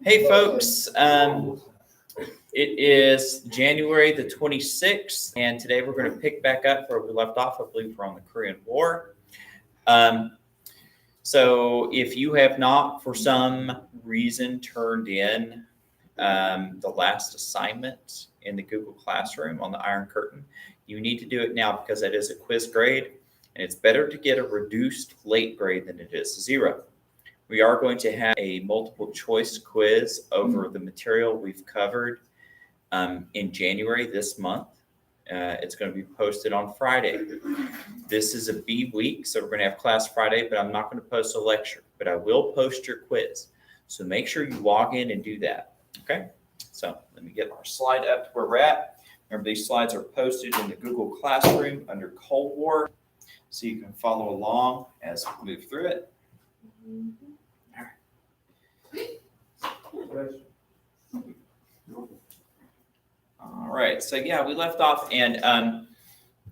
Hey, folks. It is January the 26th, and today we're going to pick back up where we left off. I believe we're on the Korean War. So if you have not, for some reason, turned in the last assignment in the Google Classroom on the Iron Curtain, you need to do it now because that is a quiz grade, and it's better to get a reduced late grade than it is zero. We are going to have a multiple choice quiz over the material we've covered in January this month. It's going to be posted on Friday. This is a B week, so we're going to have class Friday, but I'm not going to post a lecture, but I will post your quiz. So make sure you log in and do that. Okay, so let me get our slide up to where we're at. Remember, these slides are posted in the Google Classroom under Cold War, so you can follow along as we move through it. All right, so yeah, we left off, and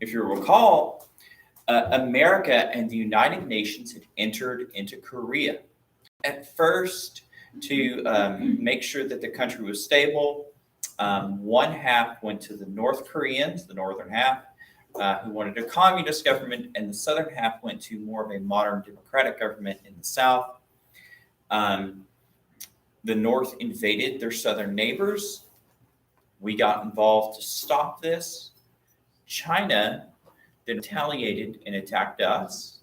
if you recall, America and the United Nations had entered into Korea. At first, to make sure that the country was stable, one half went to the North Koreans, the northern half, who wanted a communist government, and the southern half went to more of a modern democratic government in the south. The North invaded their southern neighbors. We got involved to stop this. China then retaliated and attacked us.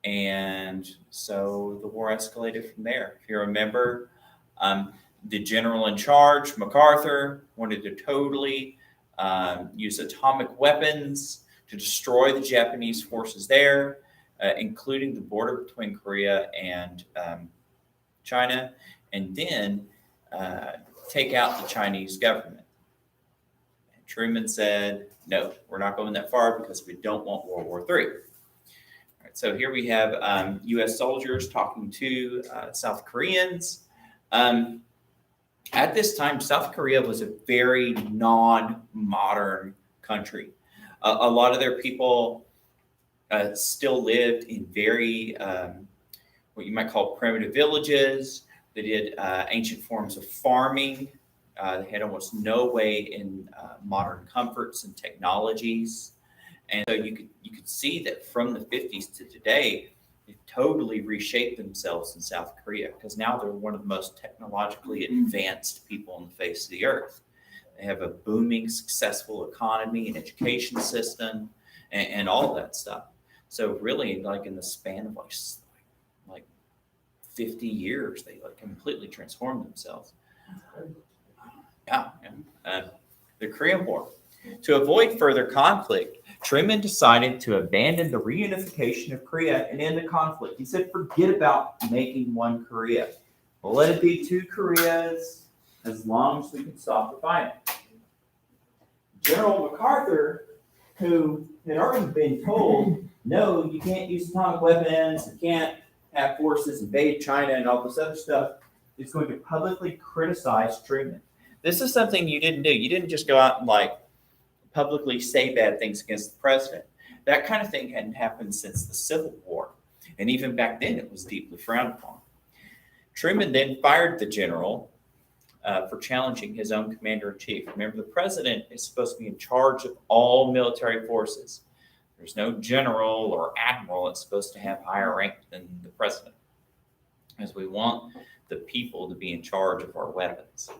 And so the war escalated from there. If you remember, the general in charge, MacArthur, wanted to totally use atomic weapons to destroy the Japanese forces there, including the border between Korea and China, and then take out the Chinese government. And Truman said, no, we're not going that far because we don't want World War III. All right, so here we have U.S. soldiers talking to South Koreans. At this time, South Korea was a very non-modern country. A lot of their people still lived in very, what you might call primitive villages. They did ancient forms of farming. They had almost no way in modern comforts and technologies. And so you could see that from the 50s to today, they've totally reshaped themselves in South Korea because now they're one of the most technologically advanced people on the face of the earth. They have a booming, successful economy and education system and all that stuff. So really, like in the span of like 50 years, they like completely transformed themselves. Yeah. The Korean War. To avoid further conflict, Truman decided to abandon the reunification of Korea and end the conflict. He said, forget about making one Korea. We'll let it be two Koreas as long as we can stop the fighting. General MacArthur, who had already been told, no, you can't use atomic weapons, you can't have forces invade China and all this other stuff, is going to publicly criticize Truman. This is something you didn't do. You didn't just go out and publicly say bad things against the president. That kind of thing hadn't happened since the Civil War. And even back then, it was deeply frowned upon. Truman then fired the general for challenging his own commander-in-chief. Remember, the president is supposed to be in charge of all military forces. There's no general or admiral that's supposed to have higher rank than the president, as we want the people to be in charge of our weapons.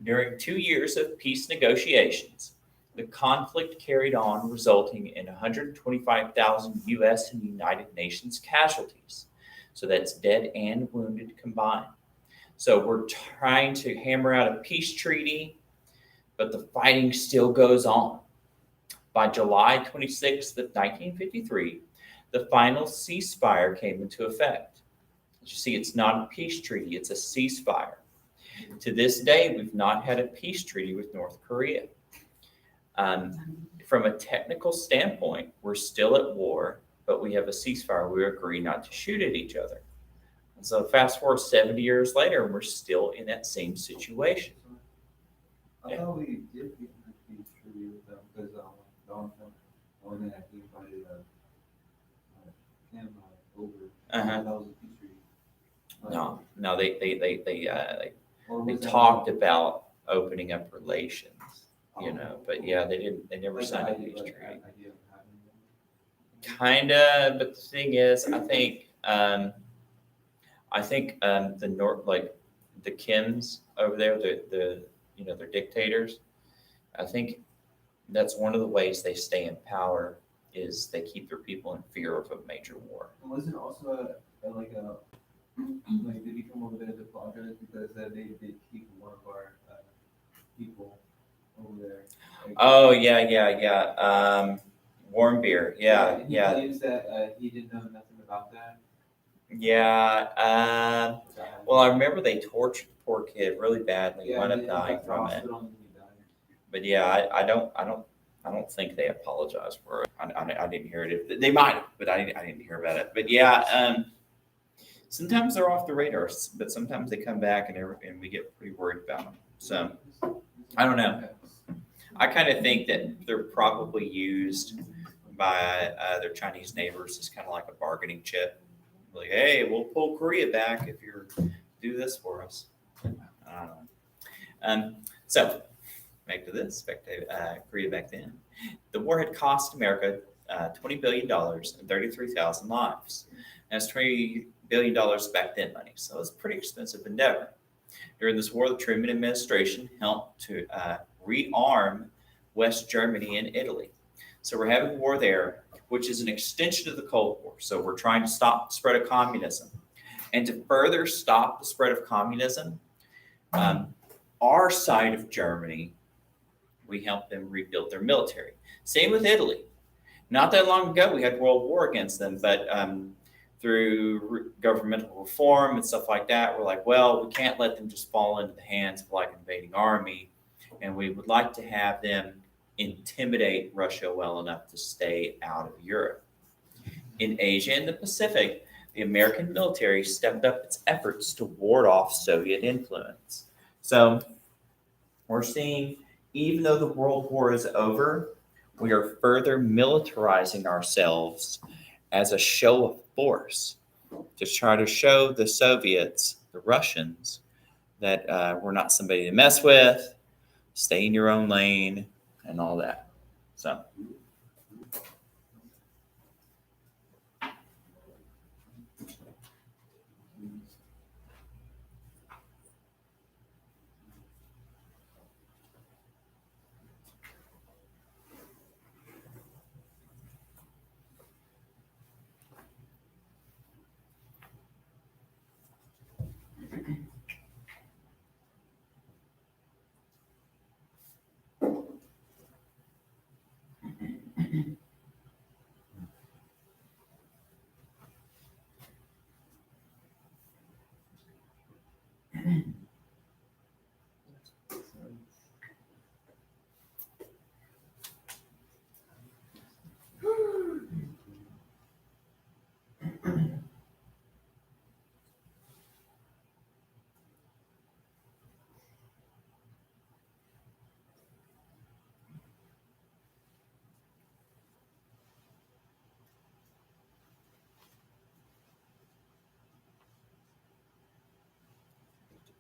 During 2 years of peace negotiations, the conflict carried on, resulting in 125,000 U.S. and United Nations casualties. So that's dead and wounded combined. So we're trying to hammer out a peace treaty, but the fighting still goes on. By July 26th of 1953, the final ceasefire came into effect. As you see, it's not a peace treaty, it's a ceasefire. To this day, we've not had a peace treaty with North Korea. From a technical standpoint, we're still at war, but we have a ceasefire. We agree not to shoot at each other. And so fast forward 70 years later, and we're still in that same situation. I thought we did get a peace treaty with them because Donald Trump only had invited him over. That was a peace treaty. No, Or they was that talked like- about opening up relations, Oh. but yeah, they never Like the signed a idea, peace like, treaty. the idea of having them? Kinda, but the thing is, I think the North, like the Kims over there, they're dictators. I think that's one of the ways they stay in power is they keep their people in fear of a major war. And wasn't also like did he come over there to apologize because they did keep one of our people over there? Like, Oh yeah. Warm beer, yeah. He claims that he didn't know nothing about that. Yeah. Well, I remember they tortured the poor kid really badly. He Yeah, wound and up then he dying got to from it. hospital and he died. But yeah, I don't think they apologized for it. I didn't hear it. They might have, but I didn't hear about it. But yeah, sometimes they're off the radar, but sometimes they come back and we get pretty worried about them. So I don't know. I kind of think that they're probably used by their Chinese neighbors as kind of like a bargaining chip. Like, hey, we'll pull Korea back if you do this for us. I don't know. So back to Korea back then. The war had cost America $20 billion and 33,000 lives. And that's $20 billion back then money. So it's a pretty expensive endeavor. During this war, the Truman administration helped to rearm West Germany and Italy. So we're having a war there, which is an extension of the Cold War. So we're trying to stop the spread of communism. And to further stop the spread of communism, our side of Germany, we helped them rebuild their military. Same with Italy. Not that long ago, we had World War against them, but through governmental reform and stuff like that, we're like, well, we can't let them just fall into the hands of like an invading army. And we would like to have them intimidate Russia well enough to stay out of Europe. In Asia and the Pacific, the American military stepped up its efforts to ward off Soviet influence. So we're seeing, even though the World War is over, we are further militarizing ourselves as a show of force to try to show the Soviets, the Russians, that we're not somebody to mess with, stay in your own lane, and all that. So.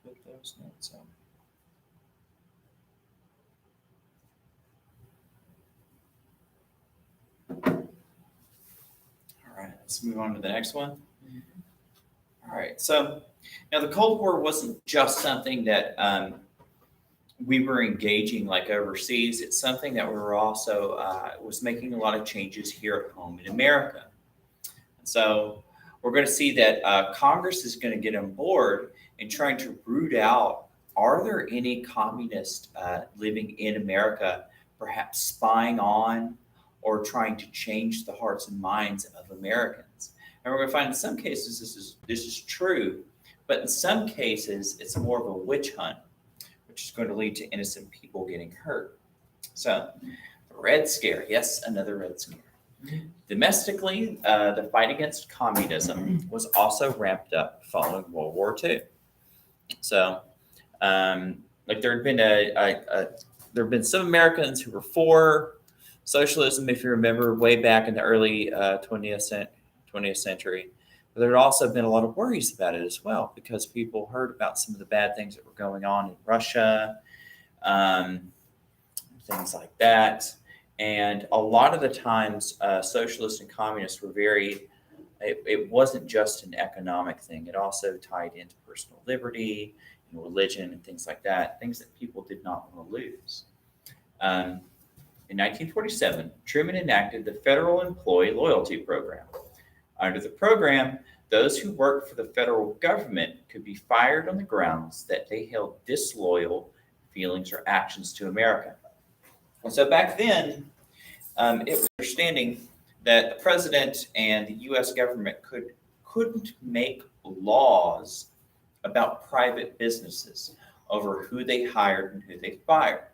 Put those notes on. All right, let's move on to the next one. All right, so now the Cold War wasn't just something that we were engaging like overseas. It's something that we were also was making a lot of changes here at home in America. So we're going to see that Congress is going to get on board in trying to root out, are there any communists living in America, perhaps spying on or trying to change the hearts and minds of Americans? And we're going to find in some cases this is true, but in some cases it's more of a witch hunt, which is going to lead to innocent people getting hurt. So, the Red Scare, yes, another Red Scare. Domestically, the fight against communism was also ramped up following World War II. So, like there had been some Americans who were for socialism, if you remember, way back in the early 20th century. But there had also been a lot of worries about it as well because people heard about some of the bad things that were going on in Russia, um, things like that. And a lot of the times, socialists and communists were it wasn't just an economic thing, it also tied into personal liberty and religion and things like that, things that people did not want to lose. Um, in 1947, Truman enacted the Federal Employee Loyalty Program. Under the program, those who worked for the federal government could be fired on the grounds that they held disloyal feelings or actions to America. And so back then, it was understanding that the president and the U.S. government couldn't make laws about private businesses over who they hired and who they fired.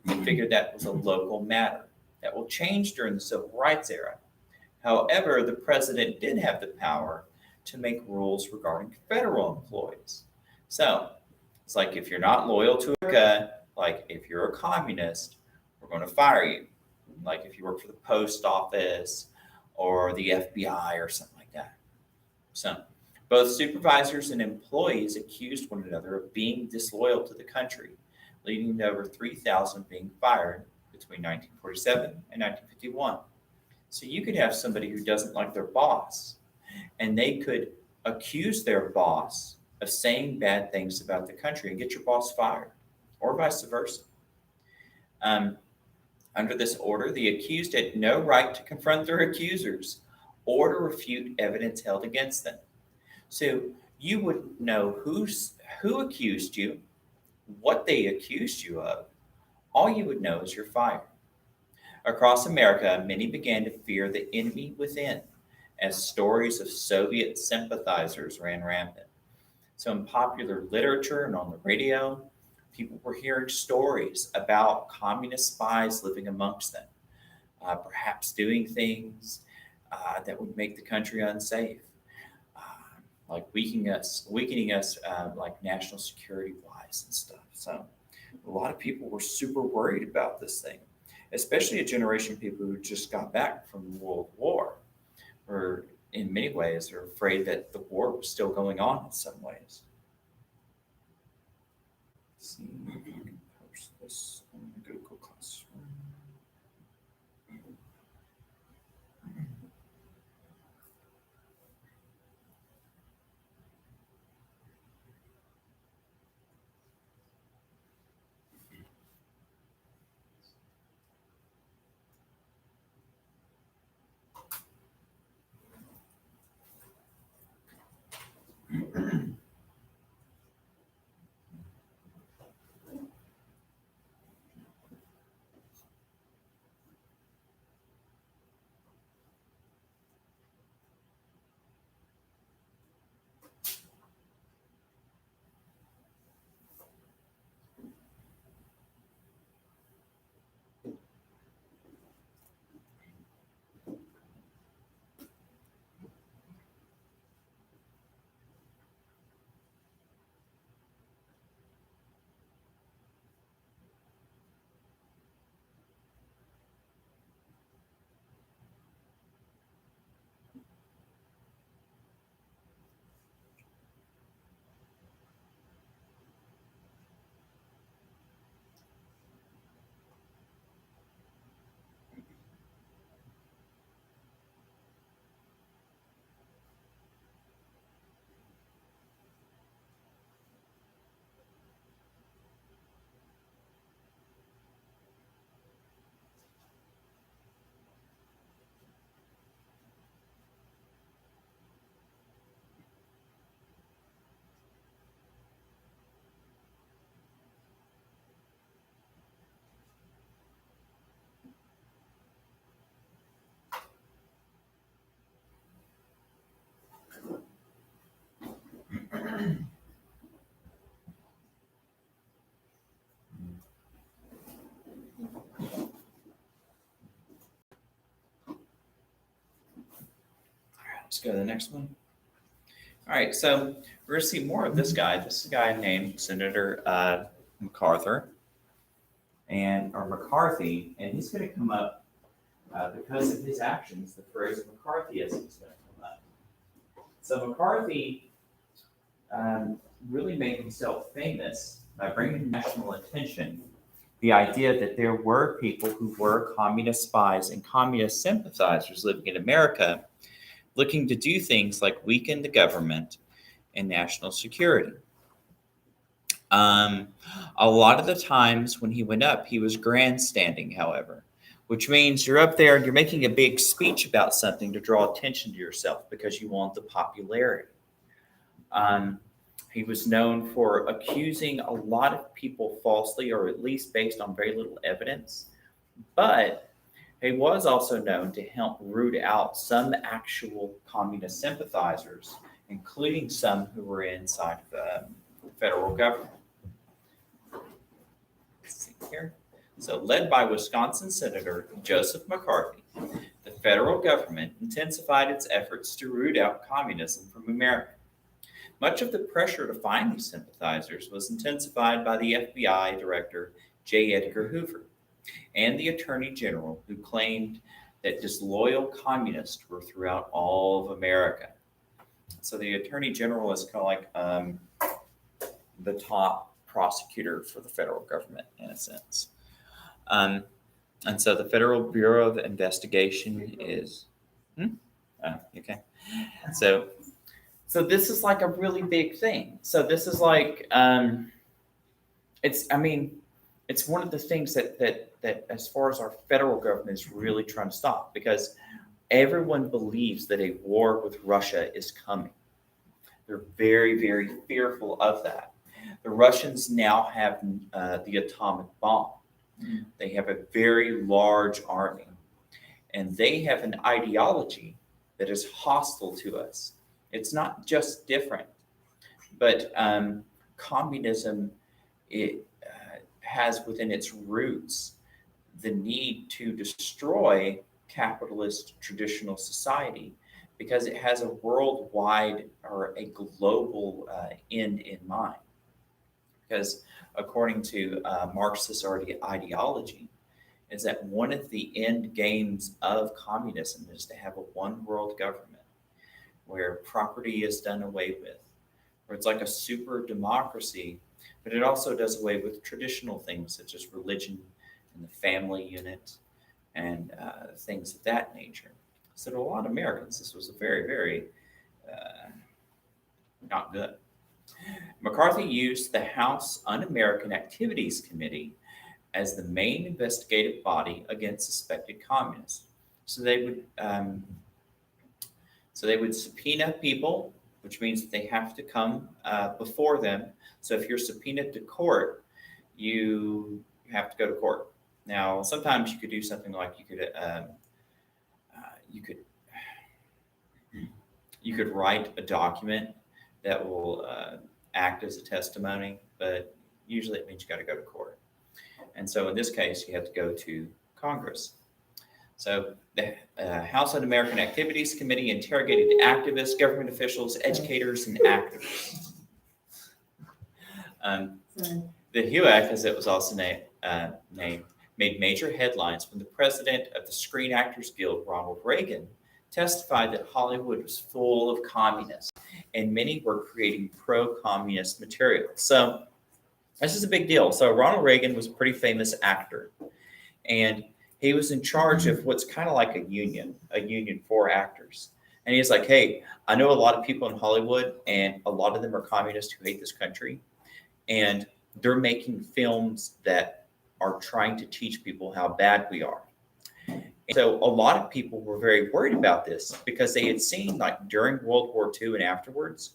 They figured that was a local matter. That will change during the civil rights era. However, the president did have the power to make rules regarding federal employees. So it's like if you're not loyal to America, like if you're a communist, we're going to fire you. Like if you work for the post office or the FBI or something like that. So both supervisors and employees accused one another of being disloyal to the country, leading to over 3,000 being fired between 1947 and 1951. So you could have somebody who doesn't like their boss, and they could accuse their boss of saying bad things about the country and get your boss fired, or vice versa. Under this order, the accused had no right to confront their accusers or to refute evidence held against them. So you would know who accused you, what they accused you of. All you would know is you're fired. Across America, many began to fear the enemy within as stories of Soviet sympathizers ran rampant. So in popular literature and on the radio, people were hearing stories about communist spies living amongst them, perhaps doing things that would make the country unsafe, like weakening us like national security wise and stuff. So a lot of people were super worried about this thing, especially a generation of people who just got back from World War, or in many ways are afraid that the war was still going on in some ways. Let's see if I can post this on Google Classroom. Let's go to the next one. All right, so we're going to see more of this guy. This is a guy named Senator MacArthur, or McCarthy, and he's going to come up because of his actions. The phrase McCarthyism is going to come up. So McCarthy really made himself famous by bringing national attention the idea that there were people who were communist spies and communist sympathizers living in America looking to do things like weaken the government and national security. A lot of the times when he went up, he was grandstanding, however, which means you're up there and you're making a big speech about something to draw attention to yourself because you want the popularity. He was known for accusing a lot of people falsely, or at least based on very little evidence. But he was also known to help root out some actual communist sympathizers, including some who were inside the federal government. Let's see here. So, led by Wisconsin Senator Joseph McCarthy, the federal government intensified its efforts to root out communism from America. Much of the pressure to find these sympathizers was intensified by the FBI Director J. Edgar Hoover and the Attorney General, who claimed that disloyal communists were throughout all of America. So the Attorney General is kind of like the top prosecutor for the federal government, in a sense. And so the Federal Bureau of Investigation is... okay. So this is like a really big thing. So this is like, it's one of the things that as far as our federal government is really trying to stop, because everyone believes that a war with Russia is coming. They're very, very fearful of that. The Russians now have the atomic bomb. They have a very large army, and they have an ideology that is hostile to us. It's not just different, but communism, it has within its roots the need to destroy capitalist traditional society because it has a worldwide or a global end in mind. Because according to Marxist ideology, is that one of the end games of communism is to have a one world government where property is done away with, where it's like a super democracy, but it also does away with traditional things such as religion and the family unit and things of that nature. So to a lot of Americans, this was a very, very not good. McCarthy used the House Un-American Activities Committee as the main investigative body against suspected communists. So they would subpoena people, which means that they have to come before them. So if you're subpoenaed to court, you have to go to court. Now, sometimes you could do something like you could write a document that will act as a testimony, but usually it means you got to go to court. And so in this case, you have to go to Congress. So the House Un-American Activities Committee interrogated activists, government officials, educators, and activists. The HUAC, as it was also named, made major headlines when the president of the Screen Actors Guild, Ronald Reagan, testified that Hollywood was full of communists and many were creating pro-communist material. So this is a big deal. So Ronald Reagan was a pretty famous actor, and he was in charge of what's kind of like a union for actors. And he's like, hey, I know a lot of people in Hollywood, and a lot of them are communists who hate this country, and they're making films that are trying to teach people how bad we are. And so a lot of people were very worried about this because they had seen, like during World War II and afterwards,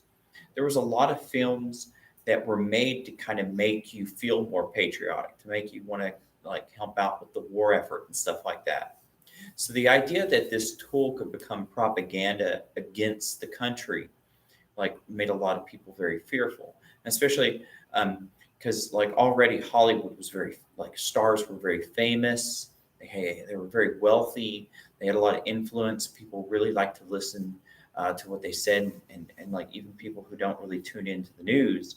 there was a lot of films that were made to kind of make you feel more patriotic, to make you want to like help out with the war effort and stuff like that. So the idea that this tool could become propaganda against the country, like made a lot of people very fearful, especially because like already Hollywood was very, like stars were very famous. They were very wealthy. They had a lot of influence. People really liked to listen to what they said. And like even people who don't really tune into the news,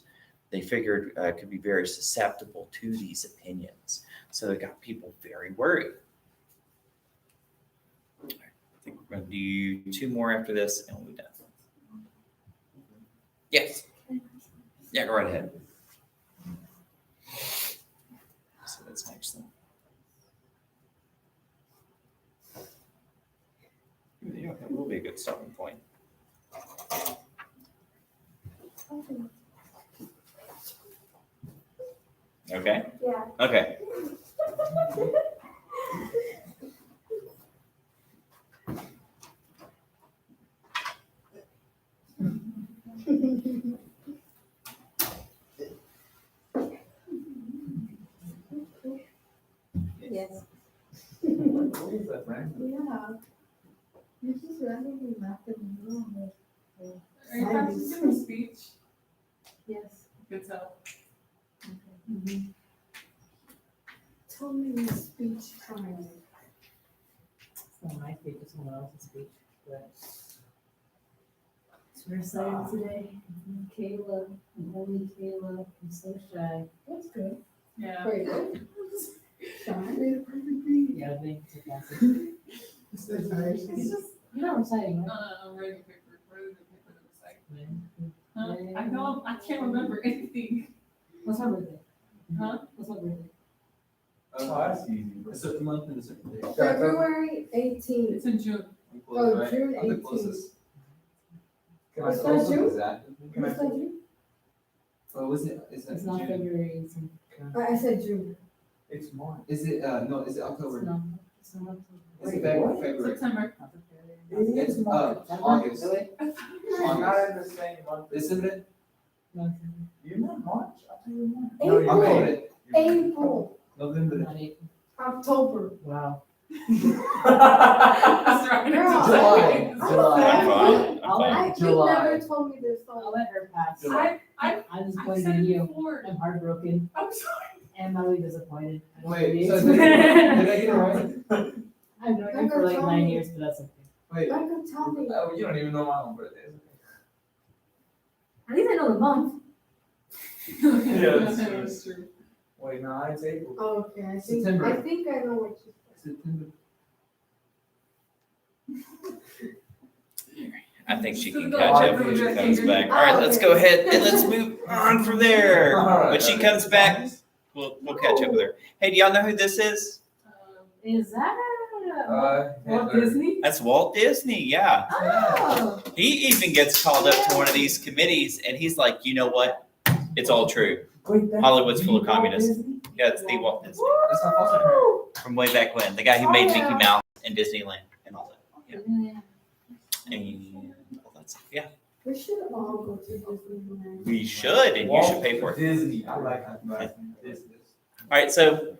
they figured could be very susceptible to these opinions. So it got people very worried. I think we're going to do 2 more after this and we'll be done. Yes. Yeah, go right ahead. So that's next then. Yeah, that will be a good starting point. Okay? Yeah. Okay. Yes. What is that, Brandon? Yeah. You just randomly left in the middle of it. Are you practicing a speech? Yes. Good tell. Tell me your speech time. It's not my speech, it's someone else's speech, but We're excited today. Kayla, and only Kayla, I'm so shy. That's good. Yeah. Wait, shy? yeah, I think it's a classic. It's just, You know what I'm saying, right? I'm writing paper. What is the paper that was like? Huh? I know, I can't remember anything. What's my birthday? Huh? What's my birthday? Oh, that's easy. A certain month and a certain day. February 18th. It's in June. I'm close, Oh, right? June I'm the 18th. closest. Can I Is that close June? with that? Can I Is that June? Oh, was it? Is that It's not June? February, it's in. I said June. It's March. Is it? No. Is it October? No, it's not. Is it Wait, what? February? September. It's August. Really? August. in the same month. Isn't it? No, You're not March. I'll tell you March. I'm April. calling it April. November. not April. October. Wow. That's right. Girl. July. I'm July. I'm sorry. fine. I'm I'll fine. I you July. never told me this I'll song. let her pass. July. I I'm said disappointed in it you. before. I'm heartbroken I'm sorry. and mildly disappointed. I don't know Wait. what So it did I is. get it right? I've known you for like 9 years, but that's okay. Wait. Becca, tell me. Oh, you don't even know my own birthday. At least I know the month. That's true. Wait, no, it's April. Oh, okay, I think September. I know what you said. September. I think she can So catch go up on. when she comes back. All Oh, right, let's okay. go ahead and let's move on from there. All right, When she okay. comes back, we'll catch up with her. Hey, do y'all know who this is? Is that Walt Hitler. Disney? That's Walt Disney. Yeah. Oh. He even gets called up to one of these committees, and he's like, you know what? It's all true. Hollywood's full of communists. Yeah, it's the Walt Disney That's my foster parent. from way back when. The guy who Oh, made yeah. Mickey Mouse and Disneyland and all that. Yeah. Yeah. And all that stuff. Yeah. We should all go to Disneyland. We should, and you should pay for it. Disney. I like that. All right, so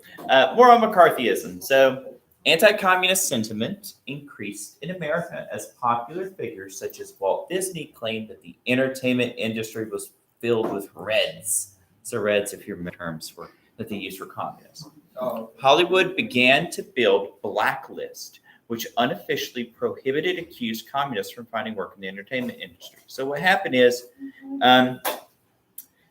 more on McCarthyism. So anti-communist sentiment increased in America as popular figures such as Walt Disney claimed that the entertainment industry was filled with Reds. So Reds, if you remember terms for that they used for communists. Oh, Hollywood began to build Blacklist, which unofficially prohibited accused communists from finding work in the entertainment industry. So what happened is,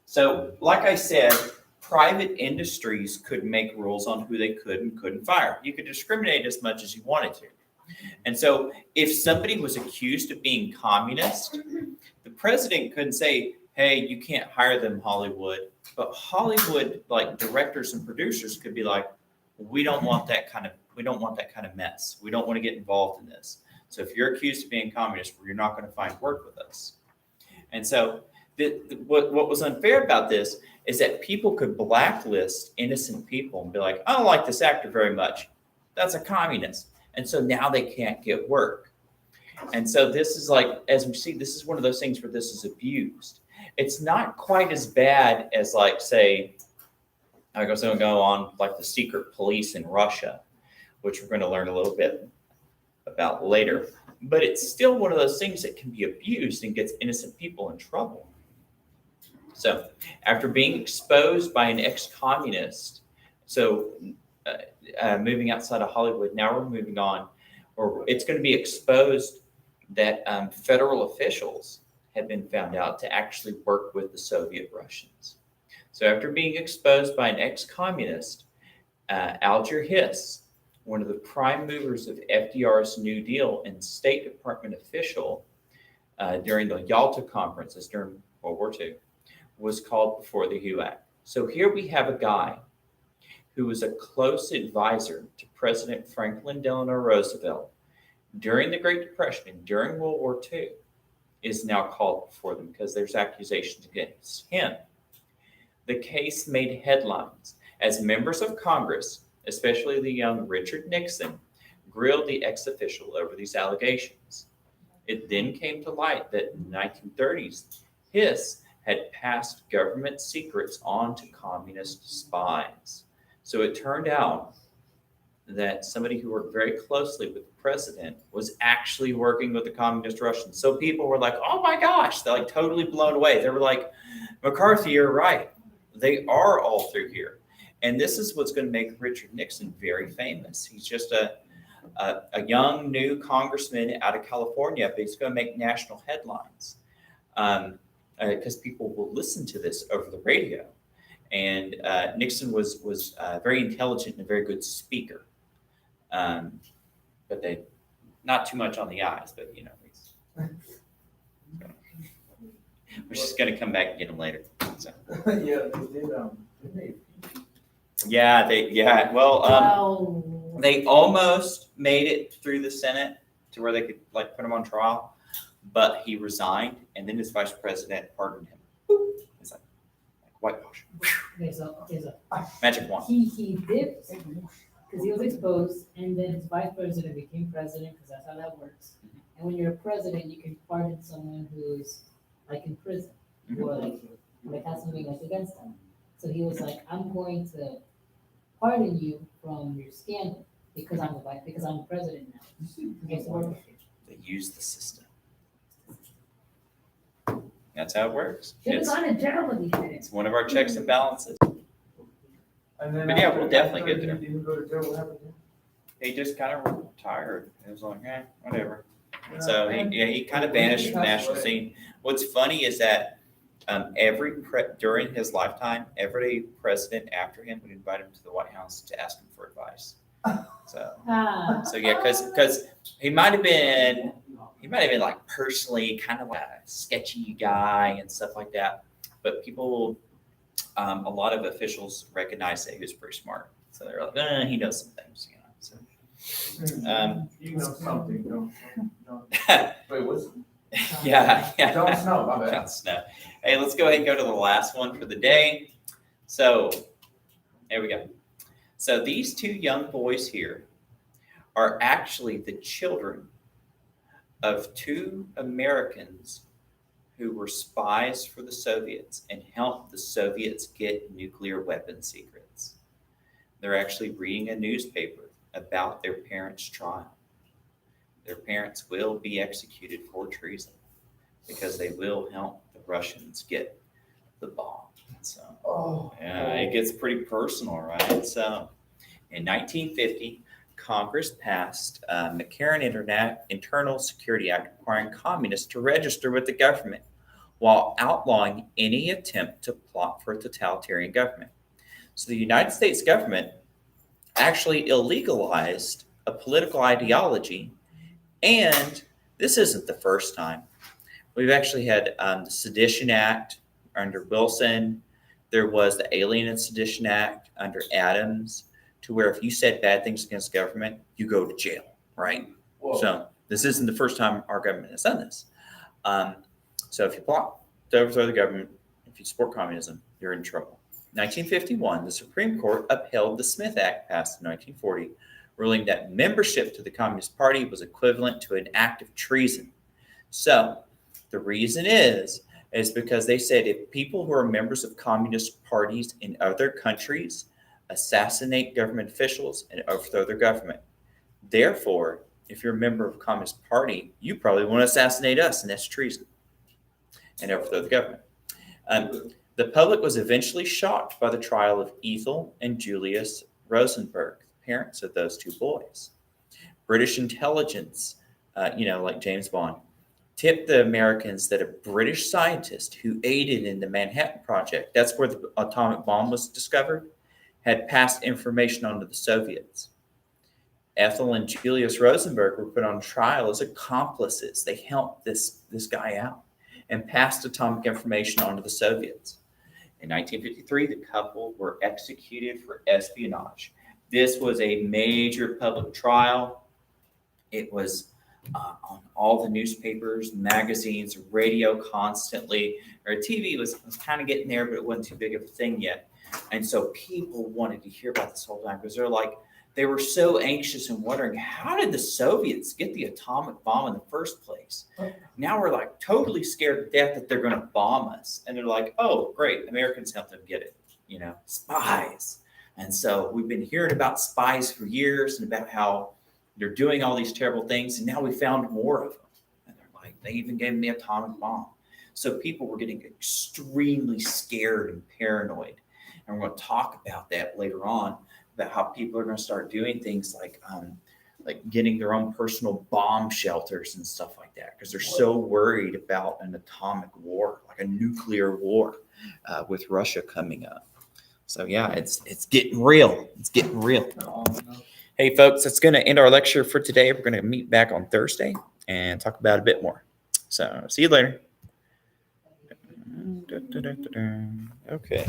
so like I said, private industries could make rules on who they could and couldn't fire. You could discriminate as much as you wanted to. And so if somebody was accused of being communist, the president couldn't say, hey, you can't hire them, Hollywood. But Hollywood, like directors and producers could be like, we don't want that kind of mess. We don't want to get involved in this. So if you're accused of being communist, you're not going to find work with us. And so what was unfair about this is that people could blacklist innocent people and be like, I don't like this actor very much. That's a communist. And so now they can't get work. And so this is like, as we see, this is one of those things where this is abused. It's not quite as bad as like, say, I was going to go on like the secret police in Russia, which we're going to learn a little bit about later. But it's still one of those things that can be abused and gets innocent people in trouble. So after being exposed by an ex-communist, so moving outside of Hollywood, now we're moving on, or it's going to be exposed that federal officials have been found out to actually work with the Soviet Russians. So after being exposed by an ex-communist, Alger Hiss, one of the prime movers of FDR's New Deal and State Department official during the Yalta conferences, during World War II, was called before the HUAC. So here we have a guy who was a close advisor to President Franklin Delano Roosevelt during the Great Depression and during World War II, is now called before them because there's accusations against him. The case made headlines as members of Congress, especially the young Richard Nixon, grilled the ex-official over these allegations. It then came to light that in the 1930s, Hiss had passed government secrets on to communist spies. So it turned out that somebody who worked very closely with the president was actually working with the communist Russians. So people were like, oh my gosh, they're like totally blown away. They were like, McCarthy, you're right. They are all through here. And this is what's going to make Richard Nixon very famous. He's just a young new congressman out of California, but he's going to make national headlines because people will listen to this over the radio. And Nixon was very intelligent and a very good speaker. But they, not too much on the eyes, but you know, we're just going to come back and get him later. So. Yeah, they did, didn't they? Well, they almost made it through the Senate to where they could like put him on trial, but he resigned, and then his vice president pardoned him. It's like whitewash, There's a, magic wand. he did, because he was exposed, and then his vice president became president, because that's how that works. And when you're a president, you can pardon someone who's like in prison, or like has something like against them. So he was like, I'm going to pardon you from your scandal, because I'm the president now. Okay, so we're- They use the system. That's how it works. Should have It's, gone to jail when he did it. it's one of our checks and balances. And then But yeah, after- we'll definitely after get there. He didn't go to jail, what happened? He just kind of retired. It was like, whatever. Yeah. So he kind of vanished from the national scene. What's funny is that during his lifetime, every president after him would invite him to the White House to ask him for advice. So yeah, because he might have been like personally kind of like a sketchy guy and stuff like that. But people, a lot of officials recognize that he was pretty smart. So they're like, he knows some things, you know. So. You know something, don't. Wait, what's? Yeah. Jon Snow, my bad. Jon Snow. Hey, let's go ahead and go to the last one for the day. So, there we go. So these two young boys here are actually the children of two Americans who were spies for the Soviets and helped the Soviets get nuclear weapon secrets. They're actually reading a newspaper about their parents' trial. Their parents will be executed for treason because they will help the Russians get the bomb. So, yeah, it gets pretty personal, right? So, in 1950, Congress passed McCarran Internal Security Act requiring communists to register with the government while outlawing any attempt to plot for a totalitarian government. So, the United States government actually illegalized a political ideology. And this isn't the first time. We've actually had the Sedition Act under Wilson. There was the Alien and Sedition Act under Adams, to where if you said bad things against government, you go to jail, right? Whoa. So this isn't the first time our government has done this. So if you plot to overthrow the government, if you support communism, you're in trouble. 1951, the Supreme Court upheld the Smith Act passed in 1940, ruling that membership to the Communist Party was equivalent to an act of treason. So the reason is because they said if people who are members of communist parties in other countries assassinate government officials and overthrow their government, therefore, if you're a member of a communist party, you probably want to assassinate us, and that's treason, and overthrow the government. The public was eventually shocked by the trial of Ethel and Julius Rosenberg, parents of those two boys. British intelligence, like James Bond, tipped the Americans that a British scientist who aided in the Manhattan Project, that's where the atomic bomb was discovered, had passed information on to the Soviets. Ethel and Julius Rosenberg were put on trial as accomplices. They helped this guy out. and passed atomic information on to the Soviets. In 1953, the couple were executed for espionage. This was a major public trial. It was on all the newspapers, magazines, radio constantly. Or TV was kind of getting there, but it wasn't too big of a thing yet. And so people wanted to hear about this whole time because they were so anxious and wondering, how did the Soviets get the atomic bomb in the first place? Now we're like totally scared to death that they're going to bomb us. And they're like, oh, great, Americans helped them get it. Spies. And so we've been hearing about spies for years and about how they're doing all these terrible things. And now we found more of them. And they're like, they even gave them the atomic bomb. So people were getting extremely scared and paranoid. And we're going to talk about that later on, about how people are going to start doing things like getting their own personal bomb shelters and stuff like that, because they're so worried about an atomic war, like a nuclear war with Russia coming up. So yeah, it's getting real. It's getting real. Hey folks, that's going to end our lecture for today. We're going to meet back on Thursday and talk about a bit more. So see you later. Okay.